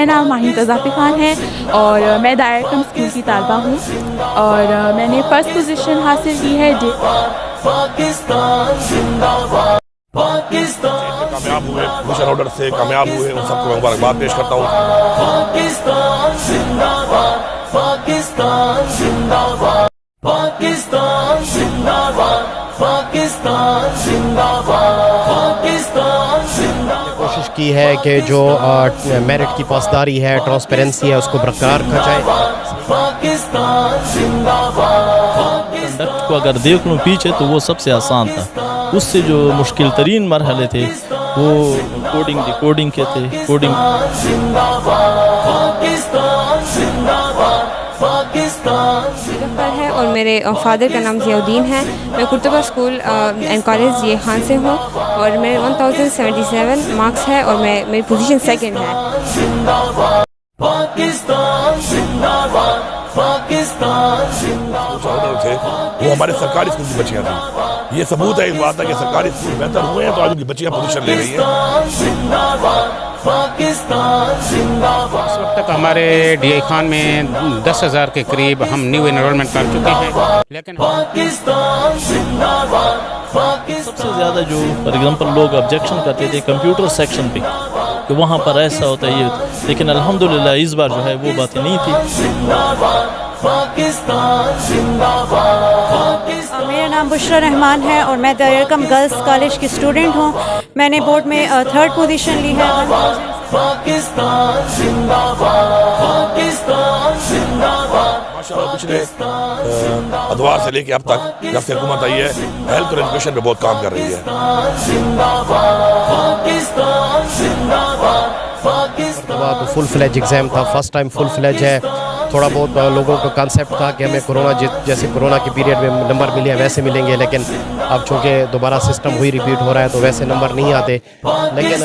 मेरा नाम माहिन कज़ाफ़ी ख़ान है और मैं दायर कम स्कूल की तालबा हूँ और मैंने फ़र्स्ट पोजीशन हासिल की है। कामयाब हुए, पोजीशन ऑर्डर से कामयाब हुए, उन सबको मुबारकबाद पेश करता हूँ। पाकिस्तान जिंदाबाद, पाकिस्तान जिंदाबाद, पाकिस्तान जिंदाबाद, पाकिस्तान जिंदाबाद, पाकिस्तान जिंदाबाद। कोशिश की है कि जो मेरिट की पासदारी है, ट्रांसपेरेंसी है, उसको बरकरार रखा जाए। पाकिस्तान जिंदाबाद। कंडक्ट को अगर देख लूँ पीछे तो वो सबसे आसान था, उससे जो मुश्किल तरीन मरहले थे वो कोडिंग डिकोडिंग के थे। कोडिंग है और मेरे फादर का नाम ज़ियाउद्दीन है। मैं कुर्तुबा स्कूल एंड कॉलेज ये खान से हूँ और मेरे 1077 मार्क्स है और मेरी पोजीशन सेकंड है। पाकिस्तान जिंदाबाद, पाकिस्तान जिंदाबाद। थे वो हमारे सरकारी स्कूल की बच्चियां थी। ये सबूत है इस बात का कि सरकारी स्कूल बेहतर हुए हैं तो आज उनकी बच्चियां पोजीशन ले रही हैं। इस वक्त तक हमारे DI खान में 10,000 के करीब हम न्यू एनरोलमेंट कर चुके हैं, लेकिन सबसे ज़्यादा जो फॉर एग्जांपल लोग ऑब्जेक्शन करते थे कंप्यूटर सेक्शन पे कि वहाँ पर ऐसा होता है ये, लेकिन अल्हम्दुलिल्लाह इस बार जो है वो बातें नहीं थी। मेरा नाम बुशरा रहमान है और मैं दायर-ए-कम गर्ल्स कॉलेज की स्टूडेंट हूँ। मैंने बोर्ड में 3rd पोजीशन ली है। पाकिस्तान जिंदाबाद, पाकिस्तान जिंदाबाद। माशाल्लाह पिछले अदवार से लेके अब तक जब से हुकूमत आई है हेल्थ और एजुकेशन पे बहुत काम कर रही है। तो फुल फ्लेज एग्ज़ाम था, फर्स्ट टाइम फुल फ्लेज है। थोड़ा बहुत लोगों का कंसेप्ट था कि हमें कोरोना जैसे कोरोना के पीरियड में नंबर मिले हैं वैसे मिलेंगे, लेकिन अब चूँकि दोबारा सिस्टम वही रिपीट हो रहा है तो वैसे नंबर नहीं आते। लेकिन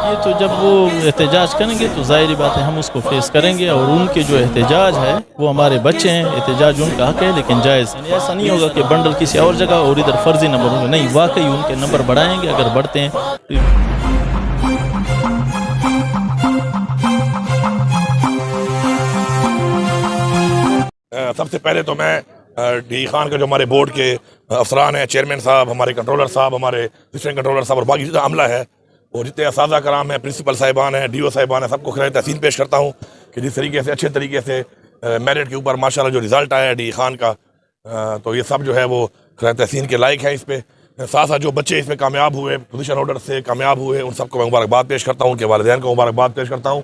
ये तो जब वो एहतजाज करेंगे तो ज़ाहिर बात है हम उसको फेस करेंगे और उनके जो एहतजाज है वो हमारे बच्चे हैं, एहतजाज उनका हक है लेकिन जायज़ ऐसा नहीं होगा कि बंडल किसी और जगह और इधर फर्जी नंबर होंगे। नहीं, वाकई उनके नंबर बढ़ाएंगे अगर बढ़ते हैं। सबसे पहले तो मैं DI खान का जो हमारे बोर्ड के अफसरान हैं, चेयरमैन साहब, हमारे कंट्रोलर साहब, हमारे असिस्टेंट कंट्रोलर साहब और बाकी जितना अमला है और जितने असातिज़ा कराम हैं, प्रिंसिपल साहिबान हैं, DO साहिबान हैं, सबको खैर तहसीन पेश करता हूँ कि जिस तरीके से अच्छे तरीके से मेरिट के ऊपर माशाल्लाह जो रिज़ल्ट आया है DI खान का, तो ये सब जो है वो खैर तहसीन के लायक है। इस पर साथ साथ जो बच्चे इसमें कामयाब हुए, पोजीशन ऑर्डर से कामयाब हुए, उन सबको मैं मुबारकबाद पेश करता हूँ, उनके वालिदैन को मुबारकबाद पेश करता हूँ।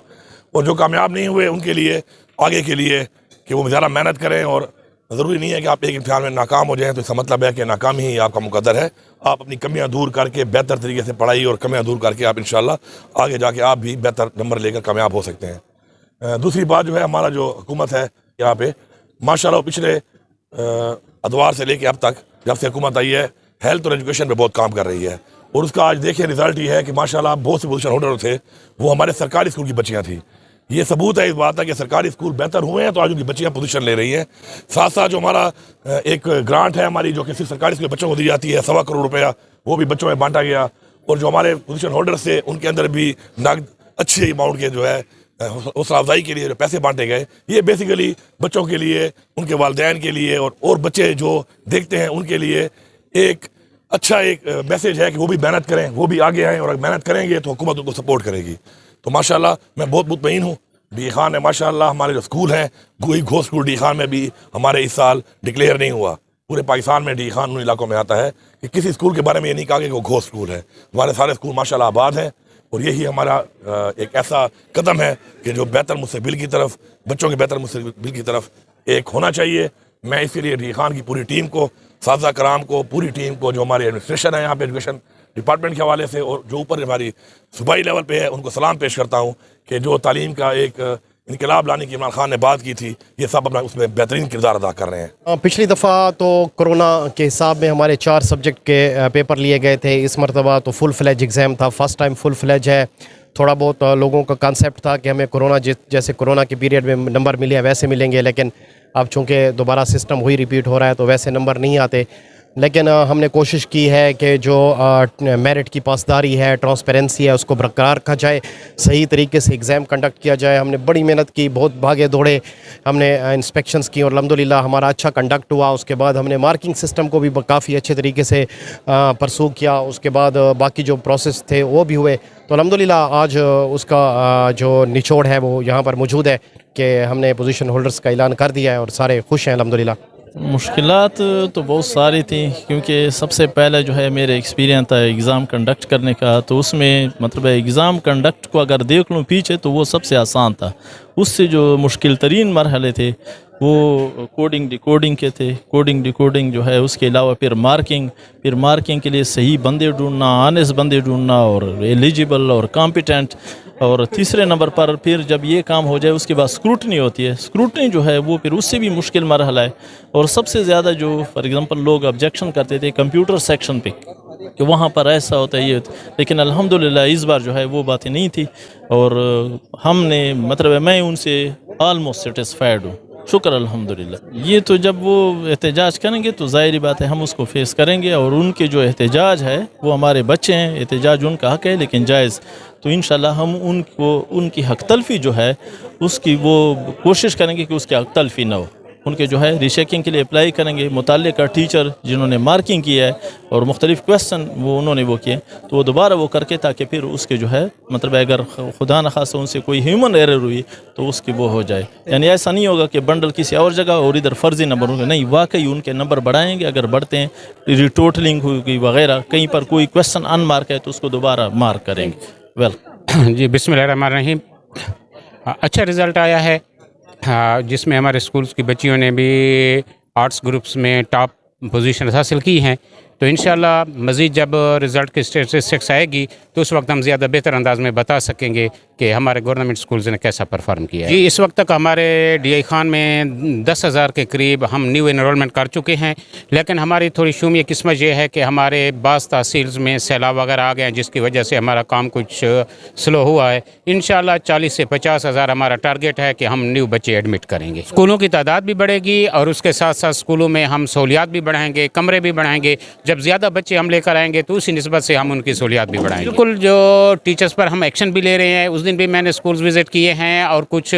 और जो कामयाब नहीं हुए उनके लिए आगे के लिए कि वो ज़्यादा मेहनत करें और ज़रूरी नहीं है कि आप एक इम्तिहान में नाकाम हो जाएं तो इसका मतलब है कि नाकामी ही आपका मुकद्दर है। आप अपनी कमियां दूर करके बेहतर तरीके से पढ़ाई और कमियां दूर करके आप इंशाल्लाह आगे जाके आप भी बेहतर नंबर लेकर कामयाब हो सकते हैं। दूसरी बात जो है हमारा जो हुकूमत है यहाँ पे माशाल्लाह पिछले अदवार से लेके अब तक जब से हुकूमत आई है हेल्थ और एजुकेशन पे बहुत काम कर रही है और उसका आज देखिए रिज़ल्ट ये है कि माशाल्लाह बहुत से पोजीशन होल्डर थे वो हमारे सरकारी स्कूल की बच्चियाँ थी। ये सबूत है इस बात का कि सरकारी स्कूल बेहतर हुए हैं तो आज उनकी बच्चियां पोजीशन ले रही हैं। साथ साथ जो हमारा एक ग्रांट है हमारी जो कि सिर्फ सरकारी स्कूल के बच्चों को दी जाती है, 1.25 करोड़ रुपया, वो भी बच्चों में बांटा गया और जो हमारे पोजीशन होल्डर्स थे उनके अंदर भी नगद अच्छे अमाउंट के जो है हौसला अफजाई के लिए जो पैसे बांटे गए। ये बेसिकली बच्चों के लिए, उनके वालिदैन के लिए और बच्चे जो देखते हैं उनके लिए एक अच्छा एक मैसेज है कि वो भी मेहनत करें, वो भी आगे आएँ और अगर मेहनत करेंगे तो हुकूमत उनको सपोर्ट करेगी। तो माशाल्लाह मैं बहुत मुतमईन हूँ। DI खान है माशाल्लाह, हमारे जो स्कूल हैं कोई घोष स्कूल DI खान में भी हमारे इस साल डिक्लेयर नहीं हुआ। पूरे पाकिस्तान में DI खान उन इलाकों में आता है कि किसी स्कूल के बारे में ये नहीं कहा कि वो घोष स्कूल है। हमारे सारे स्कूल माशाल्लाह आबाद हैं और यही हमारा एक ऐसा कदम है कि जो बेहतर मुस्तकबिल की तरफ, बच्चों के बेहतर मुस्तकबिल की तरफ एक होना चाहिए। मैं इसके लिए DI खान की पूरी टीम को, साज़ा कराम को, पूरी टीम को, जो हमारी एडमिनिस्ट्रेशन है यहाँ पे एजुकेशन डिपार्टमेंट के हवाले से और जो ऊपर हमारी सूबाई लेवल पे है उनको सलाम पेश करता हूँ कि जो तालीम का एक इनकलाब लाने की इमरान खान ने बात की थी ये सब अपना उसमें बेहतरीन किरदार अदा कर रहे हैं। पिछली दफ़ा तो कोरोना के हिसाब में हमारे 4 सब्जेक्ट के पेपर लिए गए थे। इस मरतबा तो फुल फ्लेज एग्ज़ाम था, फर्स्ट टाइम फुल फ्लेज है। थोड़ा बहुत लोगों का कंसेप्ट था कि हमें कोरोना जैसे कोरोना के पीरियड में नंबर मिले हैं वैसे मिलेंगे, लेकिन अब चूँकि दोबारा सिस्टम वही रिपीट हो रहा है तो वैसे नंबर नहीं आते। लेकिन हमने कोशिश की है कि जो मेरिट की पासदारी है, ट्रांसपेरेंसी है, उसको बरकरार रखा जाए, सही तरीके से एग्ज़ाम कंडक्ट किया जाए। हमने बड़ी मेहनत की, बहुत भागे दौड़े, हमने इंस्पेक्शंस की और अल्हम्दुलिल्लाह हमारा अच्छा कंडक्ट हुआ। उसके बाद हमने मार्किंग सिस्टम को भी काफ़ी अच्छे तरीके से परसू किया। उसके बाद बाकी जो प्रोसेस थे वो भी हुए, तो अल्हम्दुलिल्लाह आज उसका जो निचोड़ है वो यहाँ पर मौजूद है कि हमने पोजीशन होल्डर्स का ऐलान कर दिया है और सारे खुश हैं अल्हम्दुलिल्लाह। मुश्किलात तो बहुत सारी थी, क्योंकि सबसे पहले जो है मेरे एक्सपीरियंस था एग्ज़ाम कंडक्ट करने का, तो उसमें मतलब एग्ज़ाम कंडक्ट को अगर देख लूँ पीछे तो वो सबसे आसान था। उससे जो मुश्किल तरीन मरहले थे वो कोडिंग डिकोडिंग के थे। कोडिंग डिकोडिंग जो है, उसके अलावा फिर मार्किंग के लिए सही बंदे ढूंढना, ऑनेस्ट बंदे ढूंढना और एलिजिबल और कॉम्पिटेंट। और तीसरे नंबर पर फिर जब ये काम हो जाए उसके बाद स्क्रूटनी होती है। स्क्रूटनी जो है वो फिर उससे भी मुश्किल मरहला है। और सबसे ज़्यादा जो फॉर एग्ज़ाम्पल लोग ऑब्जेक्शन करते थे कंप्यूटर सेक्शन पे कि वहाँ पर ऐसा होता है, ये होता है, लेकिन अल्हम्दुलिल्लाह इस बार जो है वो बातें नहीं थी और हमने मतलब मैं उनसे आलमोस्ट सेटिस्फाइड हूँ, शुक्र अल्हम्दुलिल्लाह। ये तो जब वो एहतजाज करेंगे तो ज़ाहिर बात है हम उसको फेस करेंगे और उनके जो एहतजाज है वो हमारे बच्चे हैं, एहतजाज उनका हक है लेकिन जायज़, तो इंशाल्लाह हम उनको उनकी हक तलफ़ी जो है उसकी वो कोशिश करेंगे कि उसकी हक तलफ़ी ना हो। उनके जो है रीचेकिंग के लिए अप्लाई करेंगे। मुताल्लिका टीचर जिन्होंने मार्किंग किया है और मुख्तलिफ़ क्वेश्चन वो उन्होंने वो किए तो वो दोबारा वो करके, ताकि फिर उसके जो है मतलब अगर खुदा न खासा उनसे कोई ह्यूमन एरर हुई तो उसकी वो हो जाए। यानी ऐसा नहीं होगा कि बंडल किसी और जगह और इधर फ़र्ज़ी नंबर होंगे, नहीं, वाकई उनके नंबर बढ़ाएंगे। अगर बढ़ते हैं, रिटोटलिंग हुई वगैरह, कहीं पर कोई क्वेश्चन अनमार्क है तो उसको दोबारा मार्क करेंगे। वेल जी, बिस्मिल्लाहिर्रहमानिर्रहीम। अच्छा रिज़ल्ट आया है जिसमें हमारे स्कूल्स की बच्चियों ने भी आर्ट्स ग्रुप्स में टॉप पोजीशन हासिल की हैं। तो इंशाल्लाह मज़ीद जब रिज़ल्ट की स्टेटिस्टिक्स आएगी तो उस वक्त हम ज़्यादा बेहतर अंदाज में बता सकेंगे कि हमारे गवर्नमेंट स्कूल्स ने कैसा परफॉर्म किया है। जी, इस वक्त तक हमारे DI खान में 10,000 के करीब हम न्यू इनरोलमेंट कर चुके हैं, लेकिन हमारी थोड़ी शूमी किस्मत ये है कि हमारे बाज़ तहसील्स में सैलाब वगैरह आ गए हैं, जिसकी वजह से हमारा काम कुछ स्लो हुआ है। इंशाल्लाह 40 से 50,000 हमारा टारगेट है कि हम न्यू बच्चे एडमिट करेंगे। स्कूलों की तादाद भी बढ़ेगी और उसके साथ साथ स्कूलों में हम सहूलियात भी बढ़ाएंगे, कमरे भी बढ़ाएंगे। जब ज़्यादा बच्चे हम लेकर आएंगे तो उसी निस्बत से हम उनकी सहूलियात भी बढ़ाएंगे। बिल्कुल, जो टीचर्स पर हम एक्शन भी ले रहे हैं, उस दिन भी मैंने स्कूल्स विज़िट किए हैं और कुछ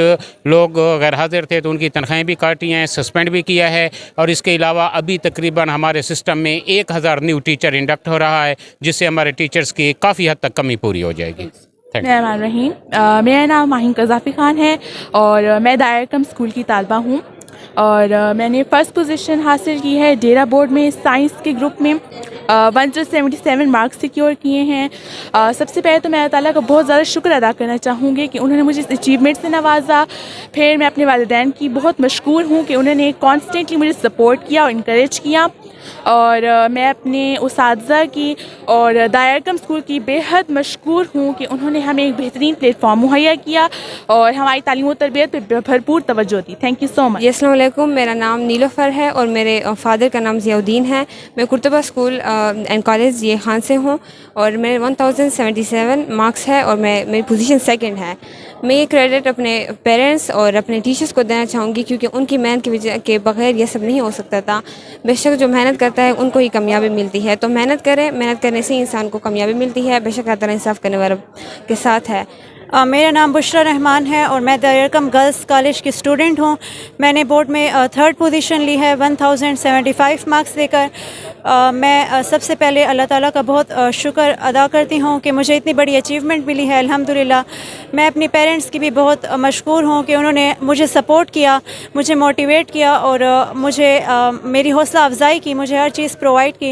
लोग गैर हाजिर थे तो उनकी तनख्वाहें भी काटी हैं, सस्पेंड भी किया है। और इसके अलावा अभी तकरीबन हमारे सिस्टम में 1000 न्यू टीचर इंडक्ट हो रहा है, जिससे हमारे टीचर्स की काफ़ी हद तक कमी पूरी हो जाएगी। रहीम, मेरा नाम माहिन कज़ाफ़ी ख़ान है और मैं दायरकम स्कूल की तालबा हूँ और मैंने फ़र्स्ट पोजीशन हासिल की है डेरा बोर्ड में साइंस के ग्रुप में। 177 मार्क्स सिक्योर किए हैं। सबसे पहले तो मैं अल्लाह ताला का बहुत ज़्यादा शुक्र अदा करना चाहूँगी कि उन्होंने मुझे इस अचीवमेंट से नवाजा। फिर मैं अपने वालिदैन की बहुत मशकूर हूँ कि उन्होंने कॉन्स्टेंटली मुझे सपोर्ट किया और इनकरेज किया। और मैं अपने उसातिज़ा की और दायरकम स्कूल की बेहद मशकूर हूँ कि उन्होंने हमें एक बेहतरीन प्लेटफॉर्म मुहैया किया और हमारी तालीम और तरबियत पर भरपूर तवज्जो दी। Thank you so much. अस्सलाम वालेकुम, मेरा नाम नीलोफ़र है और मेरे फ़ादर का नाम ज़ियाउद्दीन है। मैं Qurtuba school and college DI Khan से हूँ और मेरे 1077 मार्क्स है और मेरी पोजीशन सेकंड है। मैं ये क्रेडिट अपने पेरेंट्स और अपने टीचर्स को देना चाहूँगी, क्योंकि उनकी मेहनत की वजह के बगैर ये सब नहीं हो सकता था। बेशक जो मेहनत करता है उनको ही कामयाबी मिलती है, तो मेहनत करें, मेहनत करने से इंसान को कामयाबी मिलती है। बेशक अल्लाह ताला इंसाफ करने वालों के साथ है। मेरा नाम बुशरा रहमान है और मैं दायरकम गर्ल्स कॉलेज की स्टूडेंट हूँ। मैंने बोर्ड में थर्ड पोजीशन ली है 1075 मार्क्स देकर। मैं सबसे पहले अल्लाह ताला का बहुत शुक्र अदा करती हूँ कि मुझे इतनी बड़ी अचीवमेंट मिली है, अल्हम्दुलिल्लाह। मैं अपनी पेरेंट्स की भी बहुत मशकूर हूँ कि उन्होंने मुझे सपोर्ट किया, मुझे मोटिवेट किया और मुझे मेरी हौसला अफजाई की, मुझे हर चीज़ प्रोवाइड की।